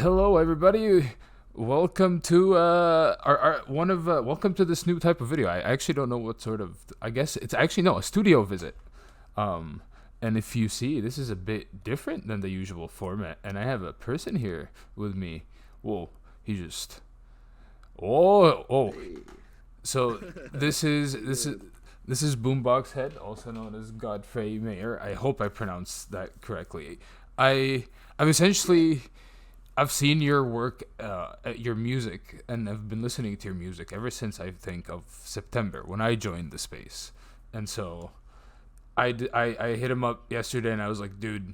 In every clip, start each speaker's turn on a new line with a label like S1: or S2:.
S1: Hello, everybody. Welcome to welcome to this new type of video. I actually don't know what sort of. I guess it's actually no a studio visit. Um, and if you see, this is a bit different than the usual format, and I have a person here with me. Whoa, he just. Oh.
S2: Hey.
S1: So this is this is
S2: Good.
S1: this is Boombox Head, also known as Godfrey Meyer. I hope I pronounced that correctly. I I've
S2: Yeah.
S1: essentially I've seen your work, your music, and I've been listening to your music ever since I think of September when I joined the space, and so I hit him up yesterday and I was like, dude,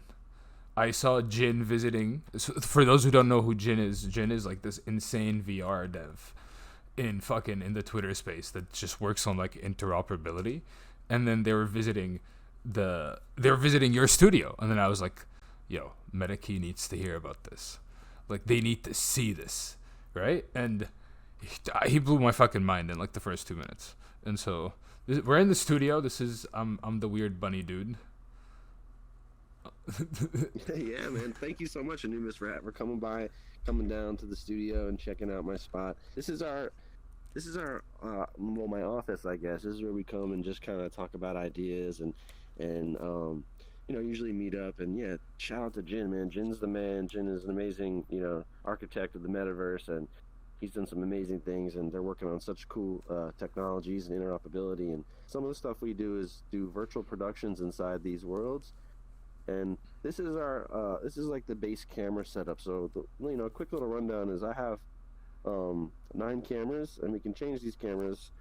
S1: I saw Jin visiting. So for those who don't know who Jin is like this insane VR dev in the Twitter space that just works on like interoperability, and then they were visiting your studio, and then I was like, yo, Metakey needs to hear about this. Like they need to see this, right? And he blew my fucking mind in like the first 2 minutes. And so we're in the studio. This is I'm the weird bunny dude.
S2: Yeah, man. Thank you so much, Anubis, for coming by, coming down to the studio and checking out my spot. This is our my office, I guess. This is where we come and just kind of talk about ideas and usually meet up. And yeah, shout out to Jin, man. Jin's the man. Jin is an amazing, architect of the metaverse, and he's done some amazing things. And they're working on such cool technologies and interoperability. And some of the stuff we do is do virtual productions inside these worlds. And this is like the base camera setup. So a quick little rundown is I have 9 cameras, and we can change these cameras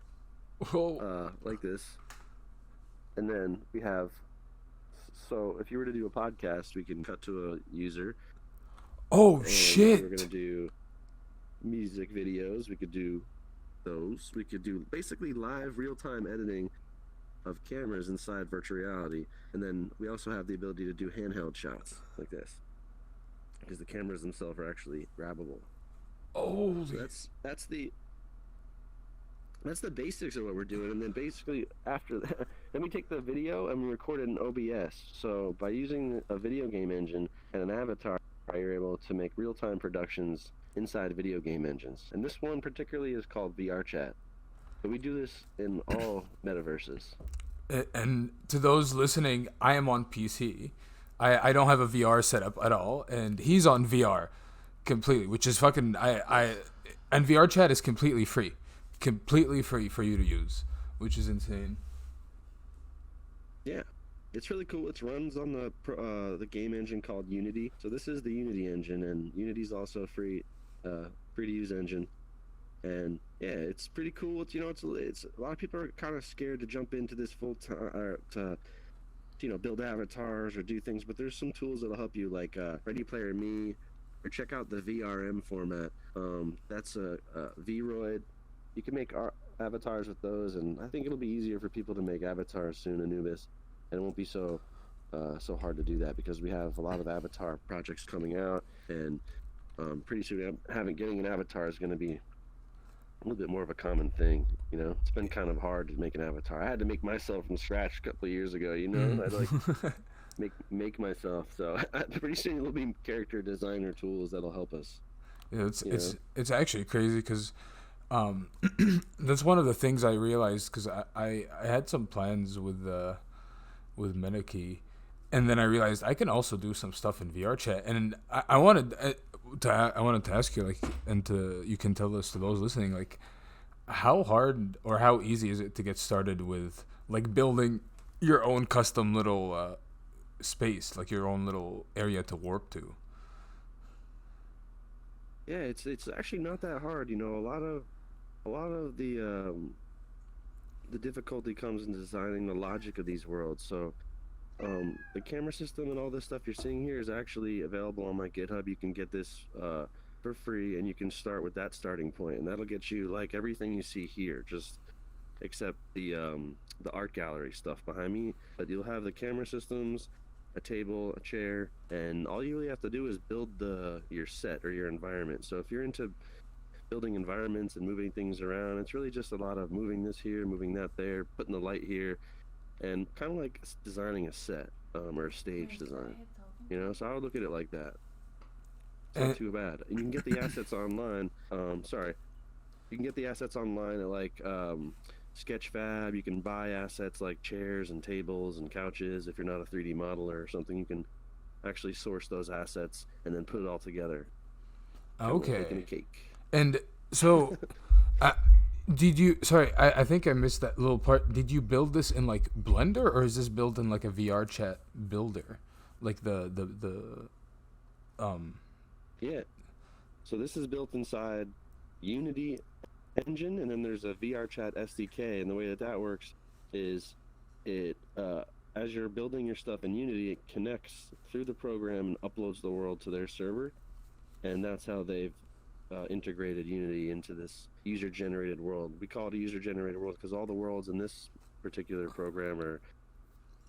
S1: Oh,
S2: like this. And then we have, so if you were to do a podcast, we can cut to a user.
S1: oh
S2: And if we were
S1: shit.
S2: gonna do music videos, we could do those. We could do basically live real time editing of cameras inside virtual reality. And then we also have the ability to do handheld shots like this, because the cameras themselves are actually grabbable. So
S1: Holy.
S2: that's the basics of what we're doing. And then basically after that, then we take the video and we record it in OBS. So by using a video game engine and an avatar, you're able to make real-time productions inside video game engines. And this one particularly is called VR Chat. So we do this in all metaverses.
S1: And to those listening, I am on PC. I don't have a VR setup at all, and he's on VR completely, which is fucking and VR chat is completely free for you to use, which is insane.
S2: Yeah, it's really cool. It runs on the game engine called Unity. So this is the Unity engine, and Unity's also a free to use engine. And yeah, it's pretty cool. It's a lot of people are kind of scared to jump into this full time to build avatars or do things, but there's some tools that'll help you, like Ready Player Me, or check out the VRM format. That's a Vroid. You can make avatars with those, and I think it'll be easier for people to make avatars soon, Anubis, and it won't be so hard to do that, because we have a lot of avatar projects coming out, and pretty soon getting an avatar is going to be a little bit more of a common thing. It's been kind of hard to make an avatar. I had to make myself from scratch a couple of years ago.
S1: Mm.
S2: I'd like make myself. So pretty soon there'll be character designer tools that'll help us.
S1: Yeah, it's
S2: You know.
S1: it's it's actually crazy because um, that's one of the things I realized because I had some plans with Metakey, and then I realized I can also do some stuff in VR chat, and I wanted to ask you like, and to you can tell this to those listening, like how hard or how easy is it to get started with like building your own custom little space, like your own little area to warp to.
S2: Yeah, it's actually not that hard. A lot of the difficulty comes in designing the logic of these worlds. So the camera system and all this stuff you're seeing here is actually available on my GitHub. You can get this for free, and you can start with that starting point, and that'll get you like everything you see here, just except the art gallery stuff behind me. But you'll have the camera systems, a table, a chair, and all you really have to do is build your set or your environment. So if you're into building environments and moving things around, it's really just a lot of moving this here, moving that there, putting the light here, and kind of like designing a set or a stage design. So I would look at it like that. It's not
S1: And,
S2: too bad. And you can get the assets online. Sorry, you can get the assets online at like Sketchfab. You can buy assets like chairs and tables and couches. If you're not a 3D modeler or something, you can actually source those assets and then put it all together, kind of like baking a
S1: okay.
S2: cake.
S1: And so, uh, did you? Sorry, I think I missed that little part. Did you build this in like Blender, or is this built in like a VR chat builder, like um?
S2: Yeah. So this is built inside Unity engine, and then there's a VR chat SDK. And the way that that works is it as you're building your stuff in Unity, it connects through the program and uploads the world to their server, and that's how they've integrated Unity into this user-generated world. We call it a user-generated world because all the worlds in this particular program are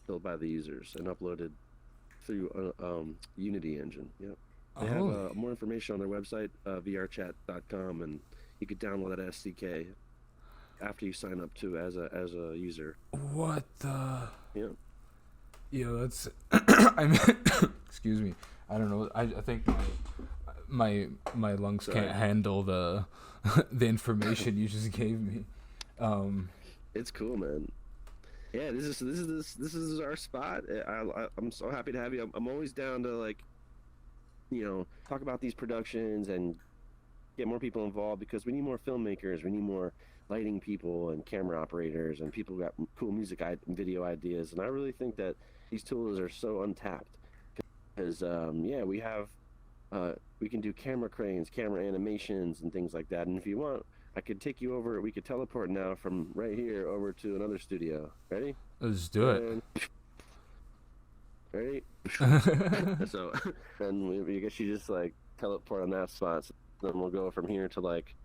S2: built by the users and uploaded through Unity engine. Yep. They have
S1: Holy,
S2: more information on their website, vrchat.com, and you could download that SDK after you sign up to as a user.
S1: what the?
S2: Yeah.
S1: Yeah, that's. I mean, excuse me. I don't know. I think my lungs
S2: Sorry.
S1: can't handle the the information you just gave me.
S2: It's cool, man. Yeah, this is our spot. I'm so happy to have you. I'm always down to like, talk about these productions and get more people involved because we need more filmmakers. We need more lighting people and camera operators and people who got cool music and video ideas. And I really think that these tools are so untapped because we have we can do camera cranes, camera animations, and things like that. And if you want, I could take you over. We could teleport now from right here over to another studio. Ready?
S1: Let's do it.
S2: And ready? So, then we guess you just like teleport on that spot. So then we'll go from here to like,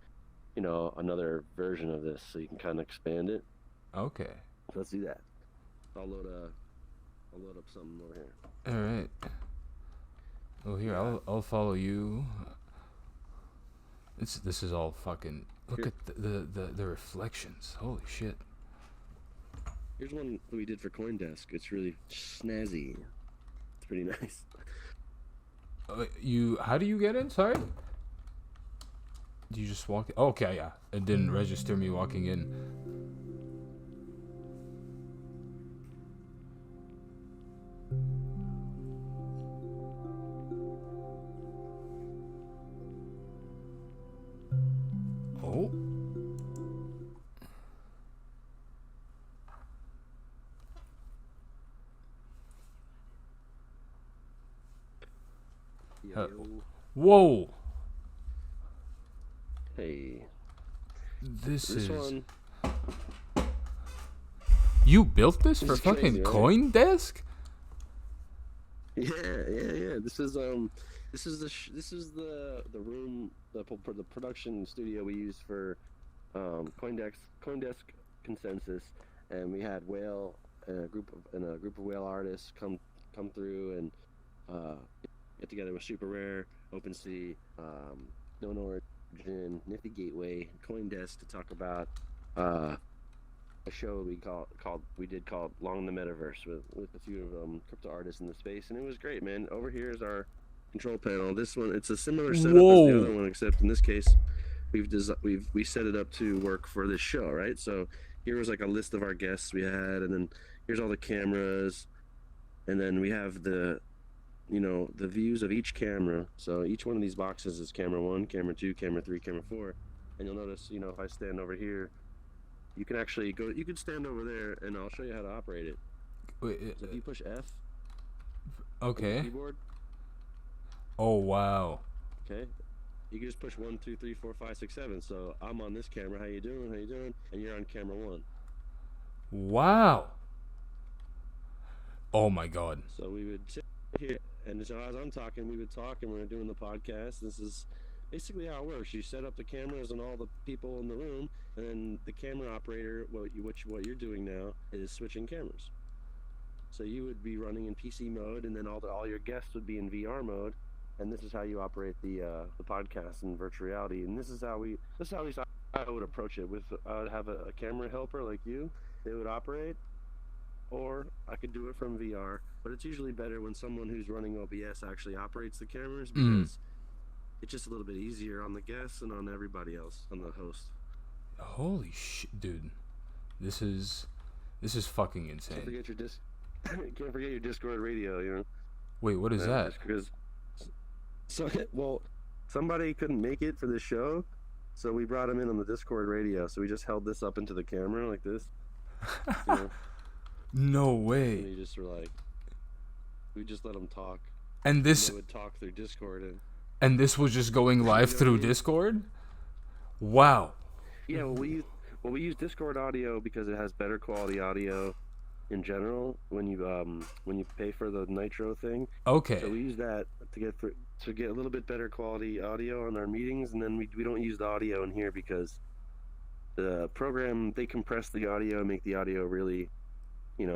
S2: another version of this, so you can kind of expand it.
S1: Okay.
S2: So let's do that. I'll load up something over here.
S1: All right. Well, here I'll follow you. This is all fucking. Look
S2: Here.
S1: at the reflections. Holy shit.
S2: Here's one that we did for CoinDesk. It's really snazzy. It's pretty nice.
S1: How do you get in? Sorry. Do you just walk? Oh, okay, yeah. It didn't register me walking in. Oh.
S2: Yo.
S1: Whoa.
S2: Hey.
S1: This
S2: This
S1: is.
S2: one.
S1: You built this for
S2: is
S1: fucking
S2: crazy, right?
S1: CoinDesk?
S2: Yeah. This is the room, the production studio we use for CoinDesk Consensus, and we had Whale and a group of Whale artists come through and get together with Super Rare, OpenSea, Known Origin, Nifty Gateway, CoinDesk to talk about a show we did called Long the Metaverse with a few of crypto artists in the space, and it was great, man. Over here is our control panel. This one, it's a similar setup as the other one, except in this case, we set it up to work for this show, right? So here was like a list of our guests we had, and then here's all the cameras, and then we have the views of each camera. So each one of these boxes is camera 1, camera 2, camera 3, camera 4, and you'll notice, if I stand over here, you can actually you can stand over there, and I'll show you how to operate it.
S1: Wait,
S2: So if you push F on the
S1: okay.
S2: keyboard,
S1: Oh wow.
S2: okay, you can just push 1, 2, 3, 4, 5, 6, 7. So I'm on this camera. How you doing? How you doing? And you're on camera 1.
S1: Wow. Oh my god.
S2: So we would sit here, and so as I'm talking, we would talk, and we're doing the podcast. This is basically how it works. You set up the cameras and all the people in the room, and then the camera operator, what you're doing now is switching cameras. So you would be running in PC mode, and then all your guests would be in VR mode, and this is how you operate the podcast in virtual reality. And this is how I would approach it. I would have a camera helper like you. They would operate, or I could do it from VR. But it's usually better when someone who's running OBS actually operates the cameras, because it's just a little bit easier on the guests and on everybody else, on the host.
S1: Holy shit, dude. This is fucking insane.
S2: Can't forget your can't forget your Discord radio, you know.
S1: Wait, what is that?
S2: Because somebody couldn't make it for the show, so we brought him in on the Discord radio. So we just held this up into the camera like this. You know?
S1: No way.
S2: And we just let him talk.
S1: And this
S2: they would talk through Discord
S1: and this was just going live through Discord? Wow.
S2: Yeah, we use Discord audio because it has better quality audio in general when you pay for the Nitro thing.
S1: Okay.
S2: So we use that to get a little bit better quality audio on our meetings, and then we don't use the audio in here because the program, they compress the audio and make the audio really,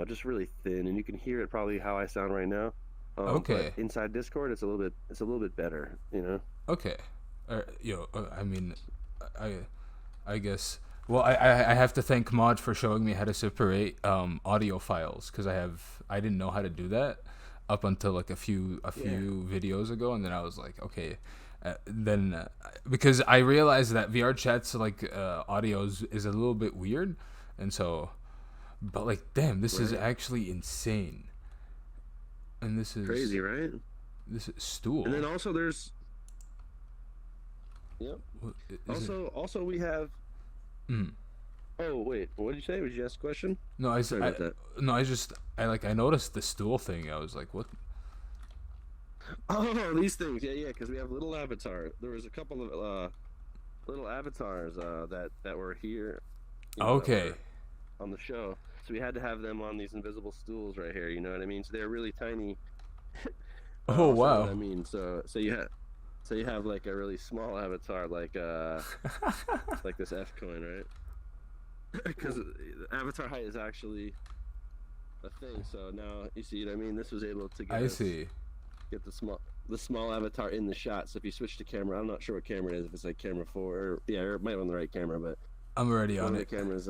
S2: just really thin, and you can hear it probably how I sound right now.
S1: Okay.
S2: But inside Discord, it's a little bit better,
S1: Okay. I mean, I guess. Well, I have to thank Mod for showing me how to separate audio files, because I didn't know how to do that up until like a few videos ago, and then I was like, okay. Because I realized that VR chat's like audio is a little bit weird, and so, but like, damn, this is actually insane. And this is
S2: crazy, right?
S1: This is stool.
S2: And then also there's, yep. Also we have. Oh wait, what did you say? Did you ask a question?
S1: No, I noticed the stool thing. I was like, what?
S2: Oh, these things, yeah, because we have little avatars. There was a couple of little avatars that were here.
S1: Okay.
S2: On the show. So we had to have them on these invisible stools right here, you know what I mean? So they're really tiny.
S1: Oh wow.
S2: I mean, so you have like a really small avatar, like like this F coin, right? Because avatar height is actually a thing. So now you see what I mean. This was able to get the small avatar in the shot. So if you switch to camera, I'm not sure what camera it is. If it's like camera 4, or it might be on the right camera, but
S1: I'm already on
S2: the
S1: it.
S2: cameras.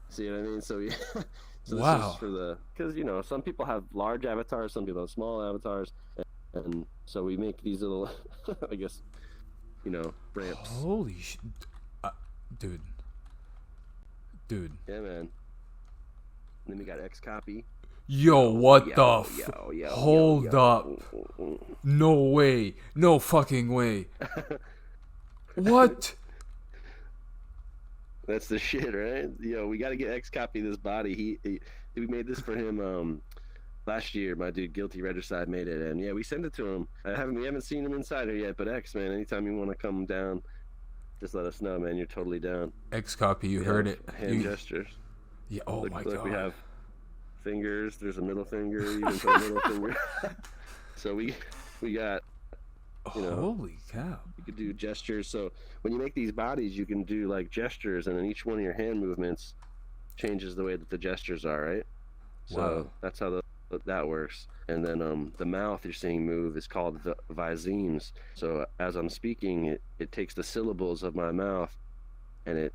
S2: See what I mean? So, so
S1: wow.
S2: This is for because some people have large avatars, some people have small avatars, and so we make these little, I guess, ramps.
S1: Holy shit, dude.
S2: Yeah, man. And then we got X copy.
S1: Yo, what Hold up. No way. No fucking way. What?
S2: That's the shit, right? We got to get X copy this body. We made this for him last year. My dude Guilty Regicide made it, and we sent it to him. We haven't seen him inside here yet, but X, man, anytime you want to come down, just let us know, man. You're totally down.
S1: X copy, you heard it.
S2: Hand gestures.
S1: Yeah. Oh my god.
S2: We have fingers. There's a middle finger. Even for a middle finger. So we got.
S1: Holy cow.
S2: You could do gestures. So when you make these bodies, you can do like gestures, and then each one of your hand movements changes the way that the gestures are, right?
S1: Wow.
S2: So that's how that works. And then the mouth you're seeing move is called visemes. So as I'm speaking, it takes the syllables of my mouth and it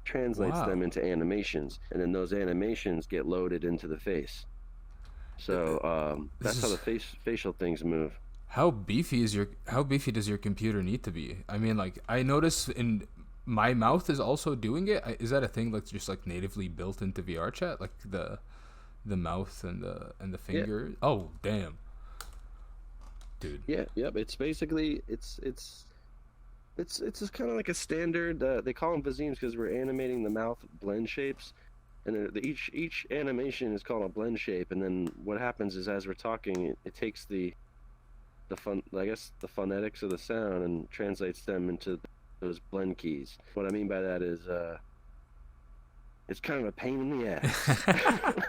S2: translates them into animations, and then those animations get loaded into the face. So that's how the facial things move.
S1: How beefy does your computer need to be? I mean, like, I notice in my mouth is also doing it. Is that a thing that's just like natively built into VR chat, like the mouth and the finger? Yeah. Oh damn, dude.
S2: Yeah, yep. It's basically it's just kind of like a standard. They call them visemes because we're animating the mouth blend shapes, and each animation is called a blend shape. And then what happens is, as we're talking, it takes the phonetics of the sound and translates them into those blend keys. What I mean by that is it's kind of a pain in the ass.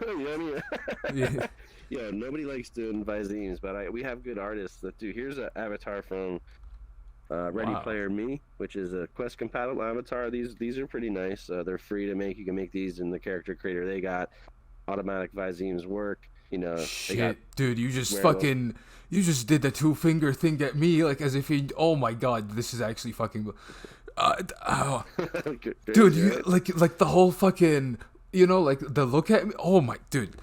S2: You know what I mean? Yeah, nobody likes doing visemes, but we have good artists that do. Here's an avatar from Ready Player Me, which is a Quest compatible avatar. These are pretty nice. They're free to make. You can make these in the character creator. They got automatic visemes work.
S1: Shit, dude, you just did the 2-finger thing at me, like as if oh my god, this is actually fucking dude, you like the whole fucking, like the look at me. Oh my dude.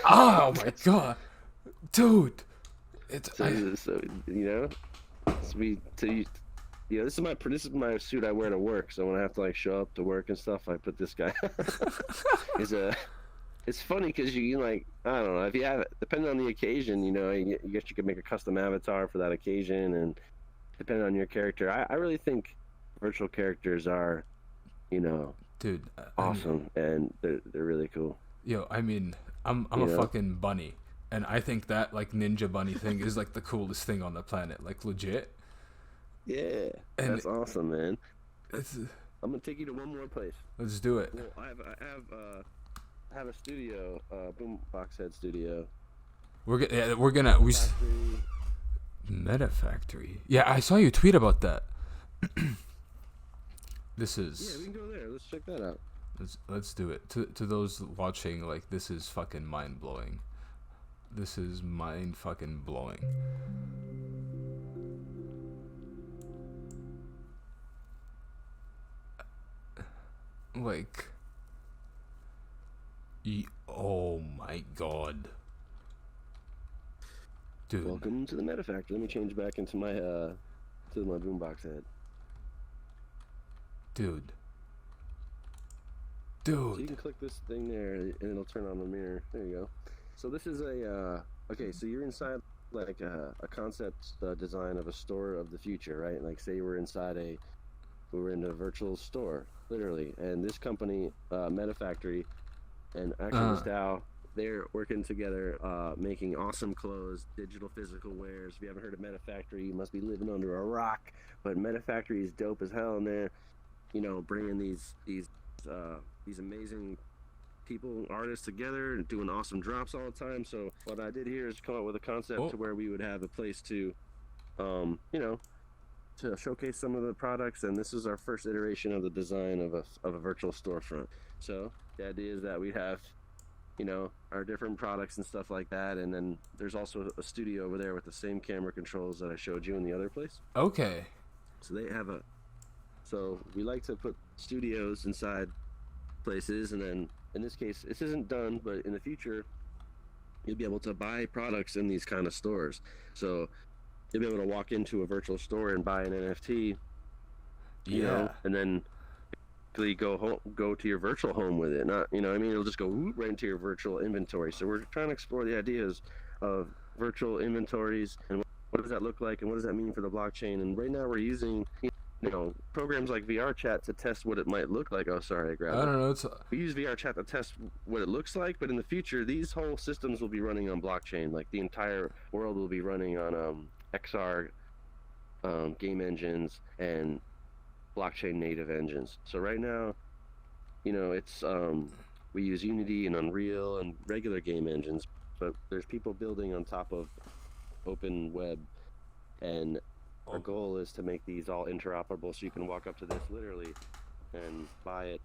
S1: Oh my god, dude. It's
S2: So so we so you know, this is my suit I wear to work. So when I have to like show up to work and stuff, I put this guy. is a It's funny because you like I don't know if you have it depending on the occasion. You guess you could make a custom avatar for that occasion, and depending on your character, I really think virtual characters are, you know,
S1: dude.
S2: awesome, and they're really cool.
S1: Yo, I mean, I'm
S2: You
S1: a
S2: know,
S1: fucking bunny, and I think that like ninja bunny thing is like the coolest thing on the planet, like legit.
S2: yeah,
S1: And
S2: that's awesome, man.
S1: it's,
S2: I'm gonna take you to one more place.
S1: let's do it.
S2: Well, I have a studio, Boombox Head Studio.
S1: We're gonna
S2: Factory.
S1: Meta Factory. Yeah, I saw you tweet about that. This
S2: Yeah,
S1: is
S2: we can go there. Let's check that out.
S1: let's do it. To those watching, like this is fucking mind blowing. This is mind fucking blowing. Like, oh my god, dude.
S2: Welcome to the Meta Factory. Let me change back into my Boombox Head.
S1: Dude.
S2: So you can click this thing there, and it'll turn on the mirror. There you go. So this is okay. So you're inside like a concept design of a store of the future, right? Like say we were in a virtual store, literally, and this company, Meta Factory, and actually DAO, they're working together, making awesome clothes, digital physical wares. If you haven't heard of Meta Factory, you must be living under a rock. But Meta Factory is dope as hell, and they're, bringing these amazing people, artists together and doing awesome drops all the time. So what I did here is come up with a concept to where we would have a place to, to showcase some of the products, and this is our first iteration of the design of a virtual storefront. So the idea is that we have, our different products and stuff like that, and then there's also a studio over there with the same camera controls that I showed you in the other place.
S1: Okay.
S2: So they have so we like to put studios inside places, and then in this case, this isn't done, but in the future, you'll be able to buy products in these kind of stores. So you'll be able to walk into a virtual store and buy an NFT, and then go to your virtual home with it. Not, it'll just go right into your virtual inventory. So we're trying to explore the ideas of virtual inventories and what does that look like and what does that mean for the blockchain. And right now we're using programs like VR chat to test what it might look like. Oh, sorry, I grabbed it.
S1: I don't know.
S2: We use VR chat to test what it looks like, but in the future, these whole systems will be running on blockchain. Like the entire world will be running on XR game engines and blockchain native engines. So right now, it's we use Unity and Unreal and regular game engines, but there's people building on top of open web, and our goal is to make these all interoperable so you can walk up to this literally and buy it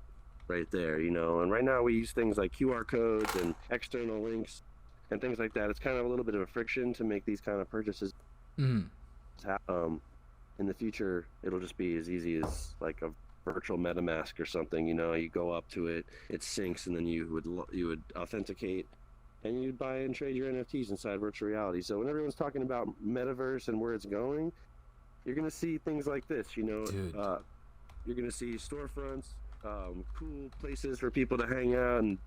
S2: right there, And right now we use things like QR codes and external links and things like that. It's kind of a little bit of a friction to make these kind of purchases. In the future, it'll just be as easy as like a virtual MetaMask or something. You go up to it, it syncs, and then you would authenticate, and you'd buy and trade your NFTs inside virtual reality. So when everyone's talking about metaverse and where it's going, you're gonna see things like this. You're gonna see storefronts, cool places for people to hang out and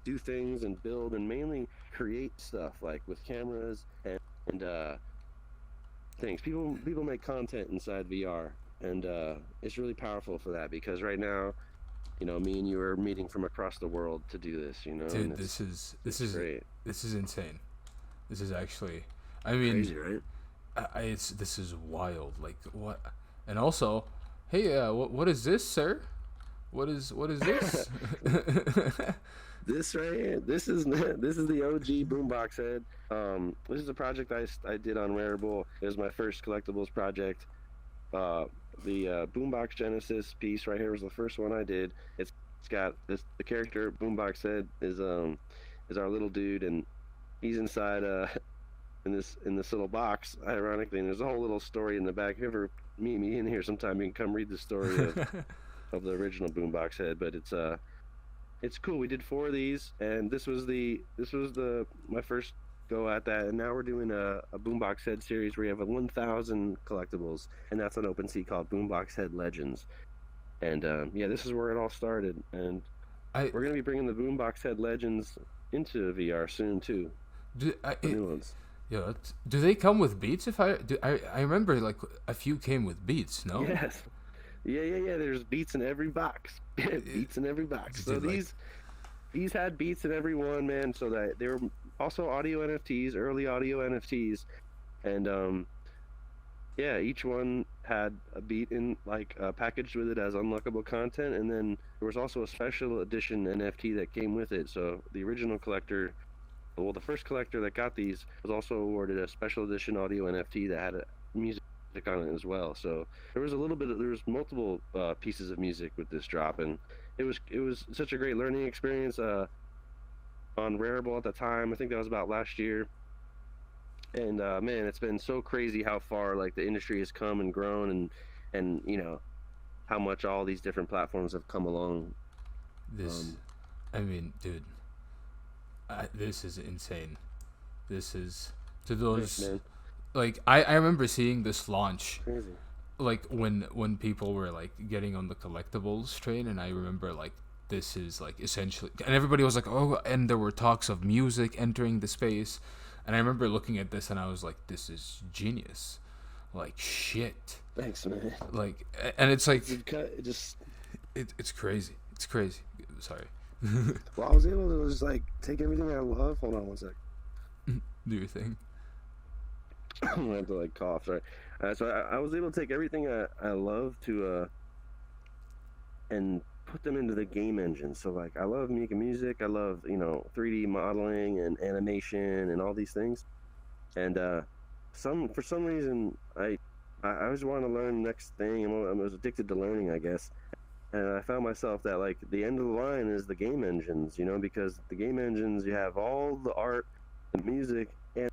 S2: do things and build and mainly create stuff like with cameras and things. People make content inside VR, and it's really powerful for that because right now, me and you are meeting from across the world to do this.
S1: Dude, this is
S2: great.
S1: This is insane. This is actually, I mean,
S2: crazy, right?
S1: This is wild. Like what? And also, hey, what is this, sir? What is this?
S2: This right here, this is the OG Boombox Head. This is a project I did on Wearable. It was my first collectibles project. The Boombox Genesis piece right here was the first one I did. It's got the character Boombox Head is our little dude, and he's inside in this little box, ironically, and there's a whole little story in the back. If you ever meet me in here sometime, you can come read the story of the original Boombox Head. But it's cool. We did 4 of these, and this was my first go at that. And now we're doing a Boombox Head series where you have 1,000 collectibles, and that's on OpenSea called Boombox Head Legends. And yeah, this is where it all started. And
S1: I
S2: we're gonna be bringing the Boombox Head Legends into VR soon too.
S1: do.
S2: The new ones.
S1: Yeah. Do they come with beats? If I do, I remember like a few came with beats. No.
S2: Yes. Yeah. There's beats in every box. Beats in every box. So
S1: Dude, like,
S2: these had beats in every one, man. So that they were also audio NFTs, early audio NFTs, and yeah, each one had a beat in like packaged with it as unlockable content, and then there was also a special edition NFT that came with it. So the original collector, well, the first collector that got these was also awarded a special edition audio NFT that had a music on it as well. So there was multiple pieces of music with this drop, and it was such a great learning experience on Rareable at the time. I think that was about last year. And man, it's been so crazy how far like the industry has come and grown, and you know how much all these different platforms have come along.
S1: this. I mean, dude, this is insane. This is to those.
S2: Man,
S1: Like I remember seeing this launch
S2: crazy.
S1: like when people were like getting on the collectibles train, and I remember like this is like essentially, and everybody was like, oh, and there were talks of music entering the space, and I remember looking at this and I was like, this is genius, like shit,
S2: Thanks, man.
S1: like, and it's like
S2: It just
S1: it's crazy, it's crazy. Sorry.
S2: well, I was able to just like take everything I love. Hold on one sec.
S1: Do your thing.
S2: I'm gonna have to like cough. Sorry. So I was able to take everything I love to and put them into the game engine. So like I love making music. I love 3D modeling and animation and all these things. And for some reason I always wanted to learn the next thing. I was addicted to learning, I guess. And I found myself that like the end of the line is the game engines, because the game engines, you have all the art, the music, and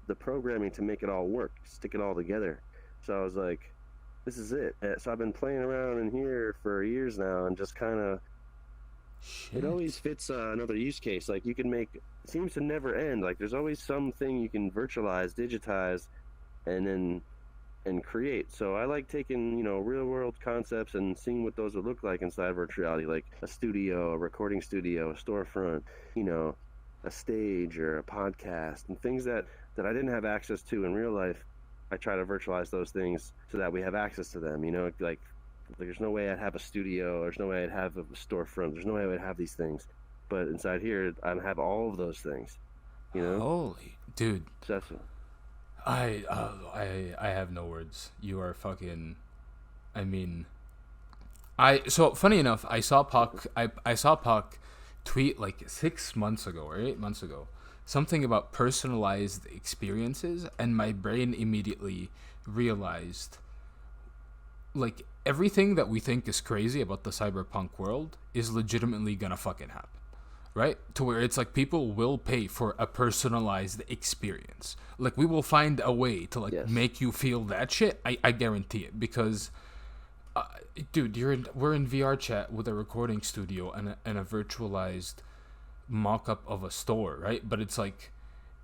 S2: the programming to make it all work, stick it all together. So I was like, this is it. So I've been playing around in here for years now, and just kind of, it always fits another use case. Like you can make, it seems to never end. Like there's always something you can virtualize, digitize, and create. So I like taking, real world concepts and seeing what those would look like inside virtual reality, like a studio, a recording studio, a storefront, a stage or a podcast, and things that I didn't have access to in real life. I try to virtualize those things so that we have access to them, like there's no way I'd have a studio, there's no way I'd have a storefront, there's no way I would have these things. But inside here, I have all of those things,
S1: Holy dude.
S2: So that's
S1: I have no words. You are fucking. I mean, so funny enough, I saw Puck tweet like 6 months ago or 8 months ago something about personalized experiences, and my brain immediately realized like everything that we think is crazy about the cyberpunk world is legitimately gonna fucking happen. Right? To where it's like people will pay for a personalized experience. Like we will find a way to like
S2: Yes.
S1: make you feel that shit. I guarantee it, because dude, we're in VR chat with a recording studio and a virtualized mock-up of a store, right? But it's like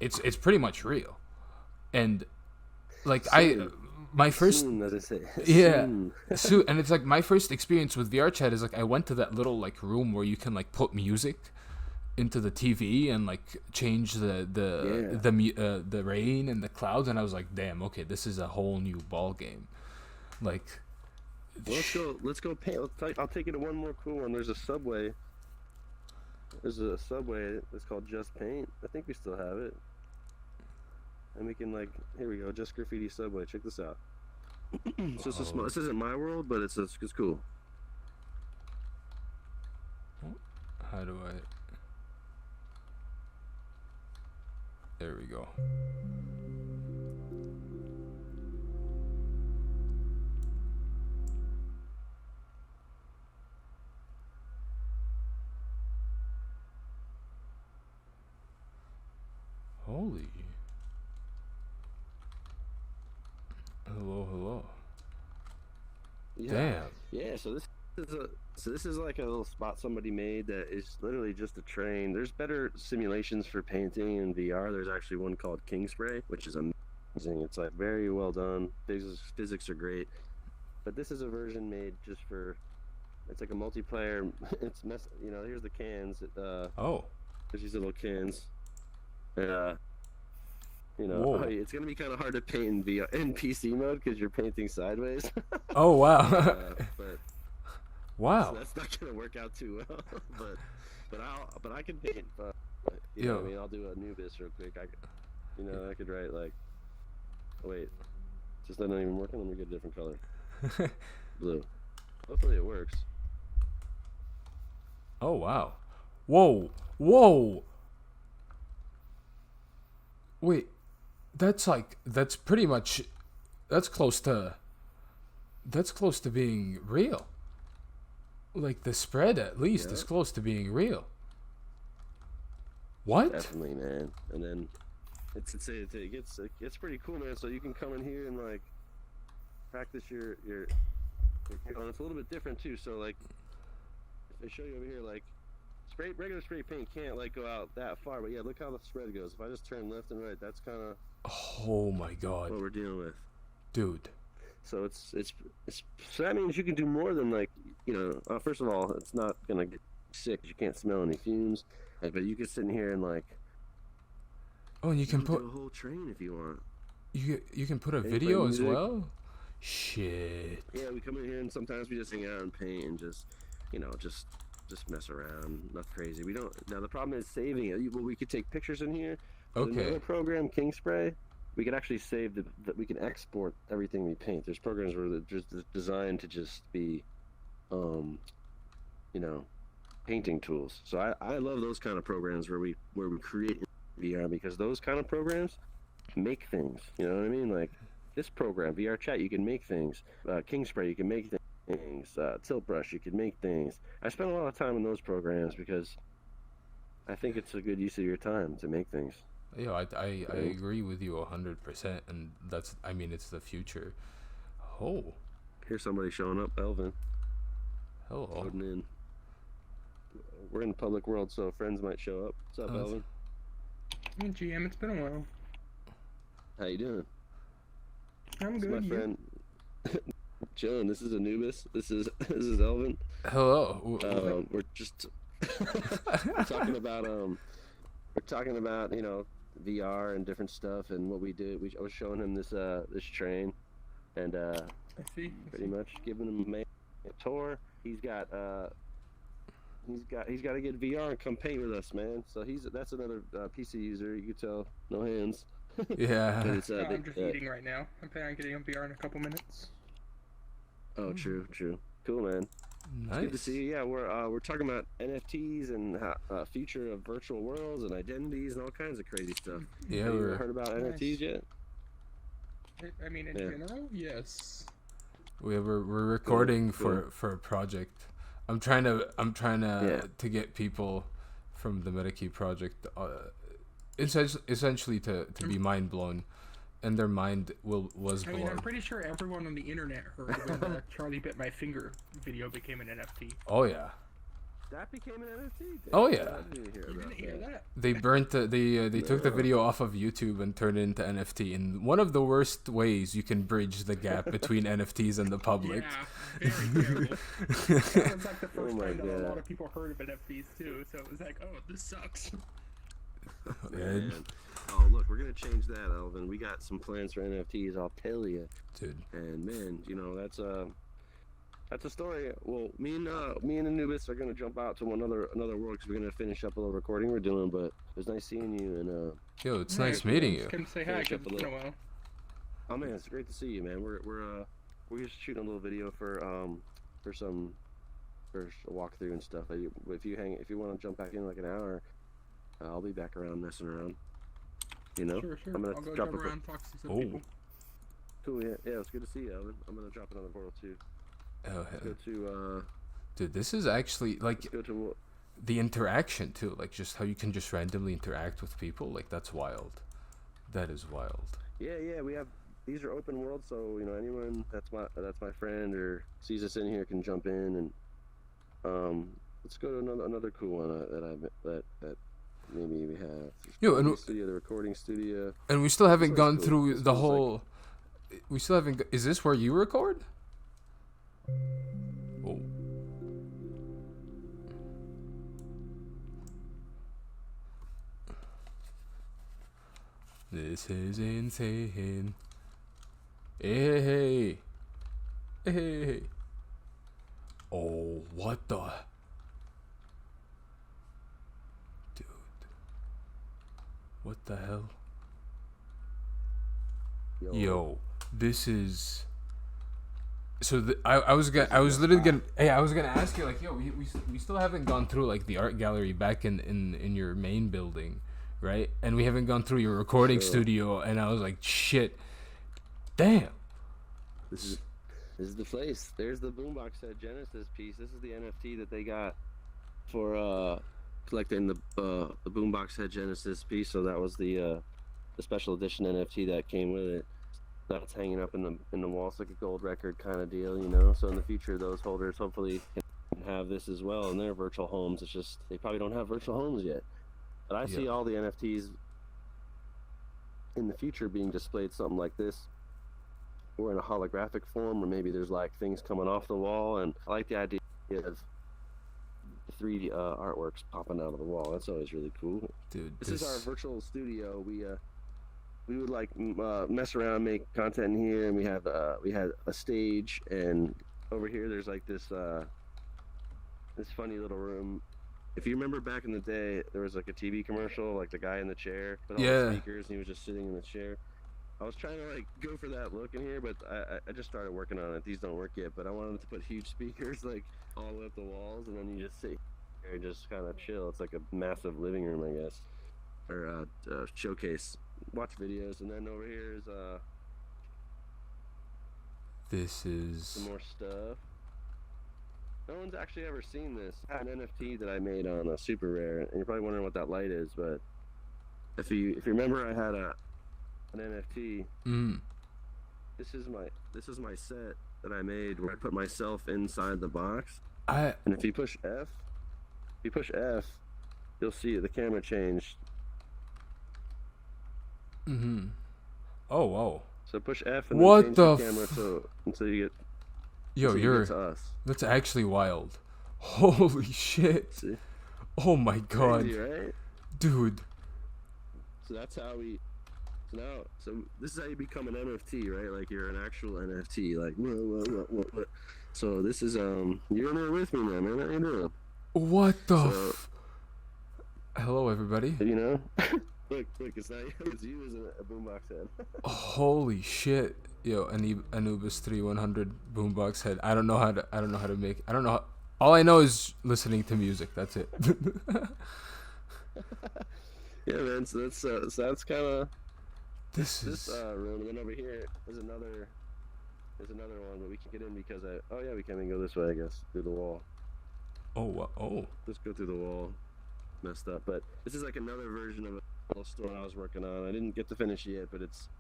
S1: it's pretty much real. And like
S2: Soon.
S1: my first
S2: Soon, as I say.
S1: yeah.
S2: Soon.
S1: So, and it's like my first experience with VR chat is like I went to that little like room where you can like put music into the TV and like change the rain and the clouds, and I was like, damn, okay, this is a whole new ball game. Like,
S2: Well, let's go paint. I'll take you to one more cool one. There's a subway. There's a subway that's called Just Paint. I think we still have it. And we can like, here we go, Just Graffiti Subway. Check this out. So it's a small. This isn't my world, but it's cool.
S1: how do I? There we go. Holy. Hello.
S2: Yeah.
S1: Damn.
S2: Yeah. So This is like a little spot somebody made that is literally just a train. There's better simulations for painting in VR. There's actually one called King Spray, which is amazing. It's like very well done. Physics are great. But this is a version made just for. It's like a multiplayer. You know, here's the cans.
S1: Oh.
S2: There's these little cans. You know,
S1: Whoa.
S2: it's gonna be kind of hard to paint in VR in PC mode because you're painting sideways.
S1: Oh wow.
S2: But
S1: Wow.
S2: so that's not gonna work out too well. but I can paint. You
S1: Yo.
S2: know what I mean, I'll do a Nubis real quick. I could write like. Oh, wait, just that not even working. Let me get a different color. Blue. Hopefully it works.
S1: Oh wow. Whoa. Whoa. Wait. That's pretty much that's close to being real. Like the spread at least is close to being real. What?
S2: Definitely, man. And then it gets pretty cool, man. So you can come in here and like practice your and it's a little bit different too. So like if I show you over here, like regular spray paint can't like go out that far, but yeah, look how the spread goes. If I just turn left and right, that's kind of
S1: Oh my god.
S2: what we're dealing with.
S1: Dude.
S2: So it's so that means you can do more than like, you know, first of all, it's not gonna get sick. You can't smell any fumes, but you can sit in here and like
S1: Oh, and you can put
S2: do a whole train if you want.
S1: you can put a
S2: And
S1: video
S2: play
S1: as
S2: music.
S1: well. Shit.
S2: Yeah, we come in here and sometimes we just hang out and paint and just, you know, just mess around. Nothing crazy. We don't. Now the problem is saving it. Well, we could take pictures in here. There's
S1: Okay.
S2: another program, King Spray. We could actually save we can export everything we paint. There's programs where they're just designed to just be, you know, painting tools. So I love those kind of programs where we create in VR because those kind of programs make things. You know what I mean? Like this program, VR Chat, you can make things. King Spray, you can make things. Tilt Brush, you can make things. I spend a lot of time in those programs because I think it's a good use of your time to make things.
S1: Yeah, I agree with you 100%, and I mean it's the future. Oh,
S2: Here's somebody showing up, Elvin,
S1: hello.
S2: loading in. We're in the public world, so friends might show up. What's up,
S1: Oh,
S2: Elvin?
S3: Hey, GM, it's been a while.
S2: How you doing?
S3: I'm
S2: This is
S3: good.
S2: my
S3: You?
S2: friend Joan. This is Anubis. This is Elvin.
S1: Hello.
S2: We're just talking about you know, VR and different stuff and what we do. I was showing him this train, and
S3: I see.
S2: pretty much giving him a tour. He's got to get VR and come paint with us, man. So that's another PC user. You can tell, no hands. But
S1: Yeah.
S2: it's,
S3: No, I'm just eating right now. I'm planning on getting on VR in a couple minutes.
S2: Oh, true. Cool, man.
S1: Nice.
S2: Good to see you. Yeah, we're talking about NFTs and future of virtual worlds and identities and all kinds of crazy stuff.
S1: Yeah,
S2: Have you ever
S1: we're
S2: heard about NFTs yet?
S3: I mean, in
S2: Yeah.
S3: general, yes.
S1: we're recording
S2: Cool.
S1: for a project. I'm trying to
S2: Yeah.
S1: to get people from the Metakey project essentially to be mind blown, and their mind was
S3: I mean, I'm
S1: blown.
S3: pretty sure everyone on the internet heard when the Charlie Bit My Finger video became an NFT.
S1: Oh yeah.
S2: That became an NFT?
S1: Oh, yeah.
S2: I didn't hear
S3: You
S2: about
S3: didn't hear that?
S1: They burnt they took the
S2: No.
S1: video off of YouTube and turned it into NFT in one of the worst ways you can bridge the gap between NFTs and the public.
S3: Yeah, very terrible. That was like the first
S2: Oh my
S3: time that a
S2: God.
S3: lot of people heard of NFTs too, so it was like, oh, this sucks.
S1: Man,
S2: Man. Oh, look, we're gonna change that, Elvin. We got some plans for NFTs. I'll tell you.
S1: dude.
S2: And man, you know that's a story. Well, me and Anubis are gonna jump out to another world because we're gonna finish up a little recording we're doing. But it was nice seeing you, and
S1: Yo, it's
S3: Right,
S1: nice meeting
S3: just
S1: you.
S3: Come say hi,
S2: Finish
S3: 'cause
S2: up
S3: it's
S2: a
S3: been a
S2: little.
S3: while.
S2: oh man, it's great to see you, man. We're just shooting a little video for a walkthrough and stuff. If you want to jump back in like an hour, I'll be back around messing around. You know,
S3: Sure.
S2: I'm gonna
S3: I'll go
S2: drop
S3: jump
S2: a-
S3: around, talk to some
S1: Oh.
S3: people.
S2: Cool, yeah, it's good to see you, Elvin. I'm gonna drop another portal too.
S1: Oh,
S2: Let's go
S1: hell.
S2: to
S1: Dude, this is actually like
S2: let's go to
S1: the interaction too, like just how you can just randomly interact with people. Like that's wild. That is wild.
S2: yeah. We have these are open worlds, so you know anyone that's my friend or sees us in here can jump in and Let's go to another cool one that maybe we have.
S1: Yo,
S2: The studio, the recording studio.
S1: and we still haven't
S2: This
S1: gone
S2: one's cool.
S1: through
S2: This
S1: the
S2: one's
S1: whole. We still haven't. Is this where you record? Oh. This is insane. Hey. Hey. Oh, what the? Dude. What the hell? Yo, this is. So I was literally gonna ask you, like, yo, we still haven't gone through like the art gallery back in your main building, right? And we haven't gone through your recording studio, and I was like, shit, damn.
S2: This is the place. There's the Boombox Genesis piece. This is the NFT that they got for collecting the Boombox Genesis piece. So that was the special edition NFT that came with it. That's hanging up in the wall. It's like a gold record kind of deal, you know. So in the future, those holders hopefully can have this as well in their virtual homes. It's just they probably don't have virtual homes yet. But I see all the NFTs in the future being displayed something like this, or in a holographic form, or maybe there's like things coming off the wall. And I like the idea of 3D artworks popping out of the wall. That's always really cool.
S1: Dude,
S2: this is our virtual studio. We would like mess around, make content in here, and we had a stage, and over here there's like this funny little room. If you remember back in the day, there was like a TV commercial, like the guy in the chair with all the speakers, and he was just sitting in the chair. I was trying to like go for that look in here, but I just started working on it. These don't work yet, but I wanted to put huge speakers like all the way up the walls, and then you just sit here and just kind of chill. It's like a massive living room, I guess, or showcase. Watch videos, and then over here is
S1: this is
S2: some more stuff. No one's actually ever seen this. I had an NFT that I made on a super rare, and you're probably wondering what that light is, but if you remember, I had an NFT. This is my set that I made where I put myself inside the box. And if you push F, you'll see the camera changed.
S1: Oh, wow.
S2: So push F and
S1: what
S2: then change
S1: the
S2: camera until you get.
S1: Yo,
S2: you're to us.
S1: That's actually wild. Holy shit.
S2: See?
S1: Oh my god.
S2: Crazy, right?
S1: Dude.
S2: So that's how we. So this is how you become an NFT, right? Like you're an actual NFT. Like what? So this is you're in there with me now, man. How you doing?
S1: What the? Hello, everybody.
S2: You know. Look, it's not you, it's you as a boombox head.
S1: Holy shit. Yo, Anubis 3100 boombox head. I don't know how to make. All I know is listening to music. That's it.
S2: Yeah, man. So that's kind of
S1: this
S2: room, and then over here there's another one, but we can get in because we can't even go this way, I guess, through the wall.
S1: Oh.
S2: Let's go through the wall. Messed up, but this is like another version of a little store I was working on. I didn't get to finish it yet, but it's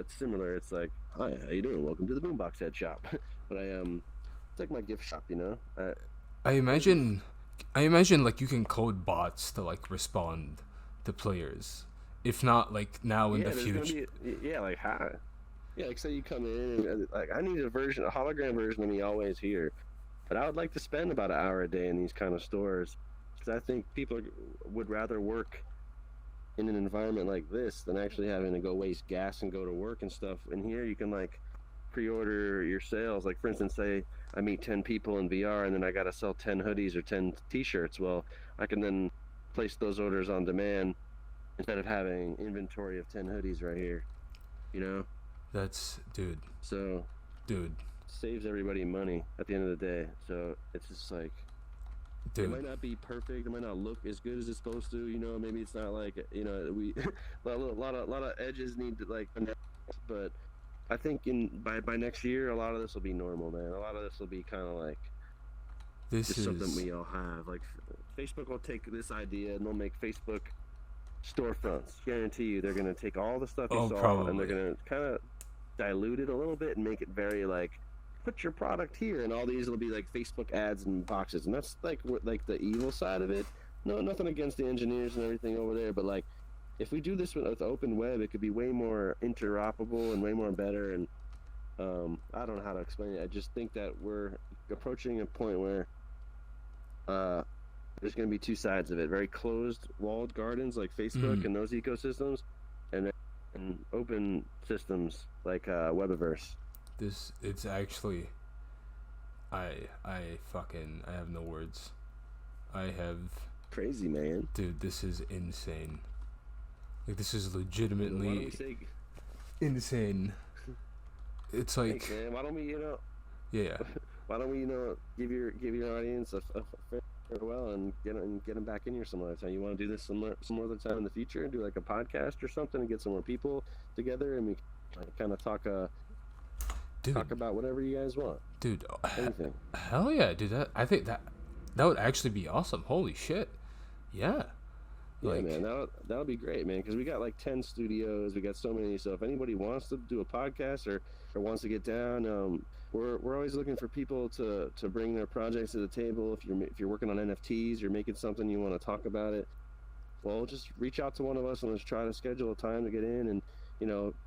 S2: similar. It's like, hi, how you doing? Welcome to the Boombox Head shop. But it's like my gift shop, you know.
S1: I imagine like you can code bots to like respond to players, if not like now in the future.
S2: Like hi. Yeah, like say you come in and like I need a hologram version of me always here, but I would like to spend about an hour a day in these kind of stores. I think people would rather work in an environment like this than actually having to go waste gas and go to work and stuff. And here you can like pre-order your sales. Like for instance, say I meet 10 people in VR and then I gotta sell 10 hoodies or 10 t-shirts. Well, I can then place those orders on demand instead of having inventory of 10 hoodies right here. You know?
S1: That's dude.
S2: Saves everybody money at the end of the day. So it's just like. Dude. It might not be perfect. It might not look as good as it's supposed to. You know, maybe it's not like we a lot of edges need to like connect. But I think by next year, a lot of this will be normal, man. A lot of this will be kind of like something we all have. Like Facebook will take this idea and they'll make Facebook storefronts. Guarantee you, they're gonna take all the stuff you saw
S1: probably.
S2: and they're gonna kind of dilute it a little bit and make it very like put your product here, and all these will be like Facebook ads and boxes, and that's like the evil side of it. No, nothing against the engineers and everything over there, but like, if we do this with the open web, it could be way more interoperable and way more better. And I don't know how to explain it. I just think that we're approaching a point where there's going to be two sides of it: very closed, walled gardens like Facebook and those ecosystems, and open systems like Webiverse.
S1: It's actually, I have no words.
S2: Crazy, man.
S1: Dude, this is insane. Like, this is legitimately insane. It's like,
S2: thanks, man. Why don't we,
S1: yeah.
S2: Why don't we, give your audience a farewell and get them back in here some other time? You want to do this some other time in the future and do like a podcast or something and get some more people together, and we kind of talk about whatever you guys want.
S1: Dude,
S2: anything.
S1: Hell yeah, dude. I think that would actually be awesome. Holy shit. Yeah.
S2: Yeah, man, that'll be great, man, because we got like 10 studios, we got so many. So if anybody wants to do a podcast or wants to get down, we're always looking for people to bring their projects to the table. If you're working on NFTs, you're making something, you want to talk about it, well, just reach out to one of us and let's try to schedule a time to get in and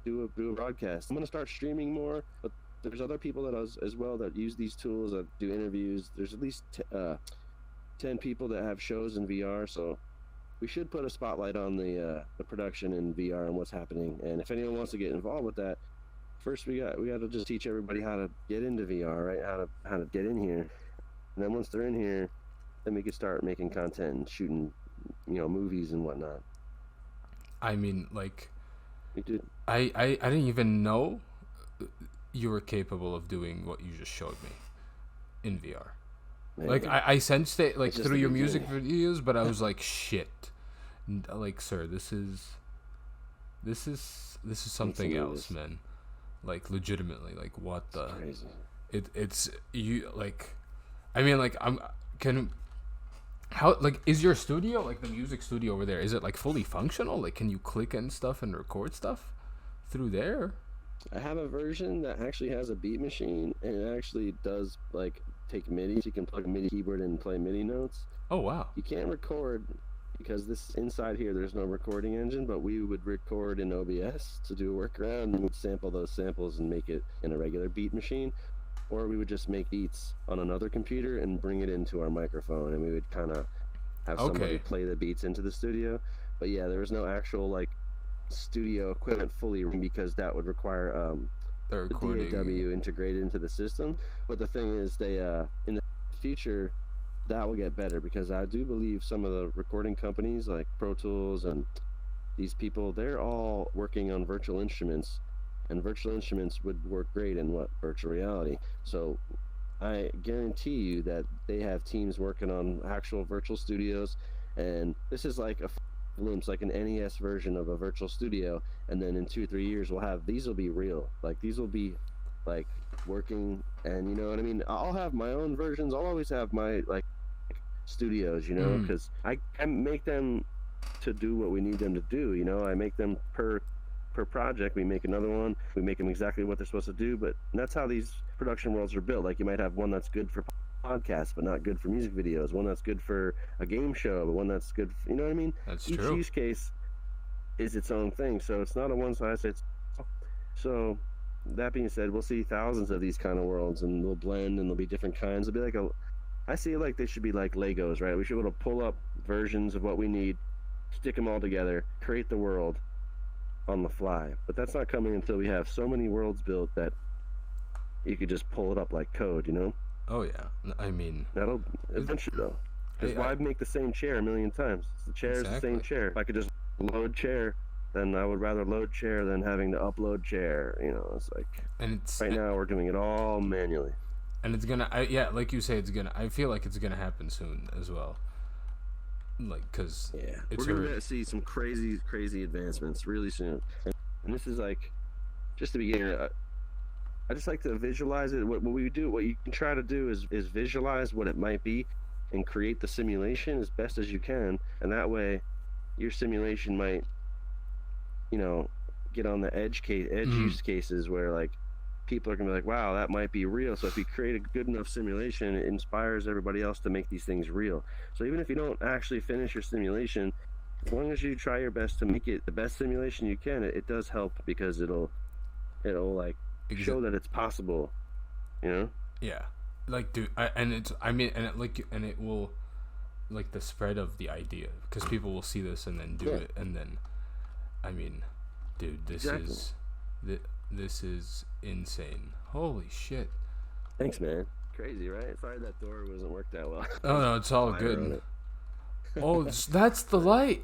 S2: do a broadcast. I'm gonna start streaming more, but there's other people that as well that use these tools, that do interviews. There's at least 10 people that have shows in VR, so we should put a spotlight on the production in VR and what's happening. And if anyone wants to get involved with that, first we got to just teach everybody how to get into VR, right? How to get in here, and then once they're in here, then we can start making content and shooting, movies and whatnot.
S1: I mean, like,
S2: we did.
S1: I didn't even know you were capable of doing what you just showed me in VR. Man. Like, I sensed it, like, through your music videos, but I was like, shit. Like, sir, this is something else, man. Like, legitimately, like, what the...
S2: Crazy.
S1: It's you, like... I mean, like, how, like, is your studio, like, the music studio over there, is it, like, fully functional? Like, can you click and stuff and record stuff through there?
S2: I have a version that actually has a beat machine, and it actually does, like... take MIDI, so you can plug a MIDI keyboard in and play MIDI notes.
S1: Oh wow.
S2: You can't record because this inside here there's no recording engine, but we would record in OBS to do a workaround, and we'd sample those samples and make it in a regular beat machine, or we would just make beats on another computer and bring it into our microphone, and we would kind of have somebody play the beats into the studio. But yeah, there was no actual like studio equipment fully, because that would require the DAW integrated into the system. But the thing is, they in the future that will get better, because I do believe some of the recording companies like Pro Tools and these people, they're all working on virtual instruments, and virtual instruments would work great in virtual reality. So I guarantee you that they have teams working on actual virtual studios, and this is like a glimpse, like an NES version of a virtual studio, and then in 2-3 years we'll have these will be real, like these will be like working, and you know what I mean. I'll have my own versions. I'll always have my like studios, because I make them to do what we need them to do. I make them per project. We make another one, we make them exactly what they're supposed to do. But that's how these production worlds are built. Like, you might have one that's good for podcasts but not good for music videos, one that's good for a game show but one that's good for, you know what I mean.
S1: That's
S2: Each
S1: true.
S2: use case is its own thing, so it's not a one size fits. So that being said, we'll see thousands of these kind of worlds, and they'll blend, and there'll be different kinds. It'll be like I see it like they should be like Legos, right? We should be able to pull up versions of what we need, stick them all together, create the world on the fly. But that's not coming until we have so many worlds built that you could just pull it up like code,
S1: Oh yeah, I mean,
S2: that'll eventually though. Because why make the same chair a million times? The chair is the same chair. If I could just load chair, then I would rather load chair than having to upload chair. It's like,
S1: and it's
S2: right now we're doing it all manually.
S1: And it's gonna, like you say, I feel like it's gonna happen soon as well. Like, cause
S2: we're gonna see some crazy advancements really soon. And this is like just the beginning. I just like to visualize it. What we do, what you can try to do is visualize what it might be, and create the simulation as best as you can. And that way, your simulation might, get on the edge use cases where, like, people are gonna be like, wow, that might be real. So if you create a good enough simulation, it inspires everybody else to make these things real. So even if you don't actually finish your simulation, as long as you try your best to make it the best simulation you can, it does help, because it'll like show that it's possible, you know?
S1: Yeah, like, dude, and it will, like, the spread of the idea, because people will see this and then do it, and then, I mean, dude, this is insane. Holy shit.
S2: Thanks, man. Crazy, right? Sorry that door wasn't worked that well.
S1: Oh no, it's all good. Oh, that's the light.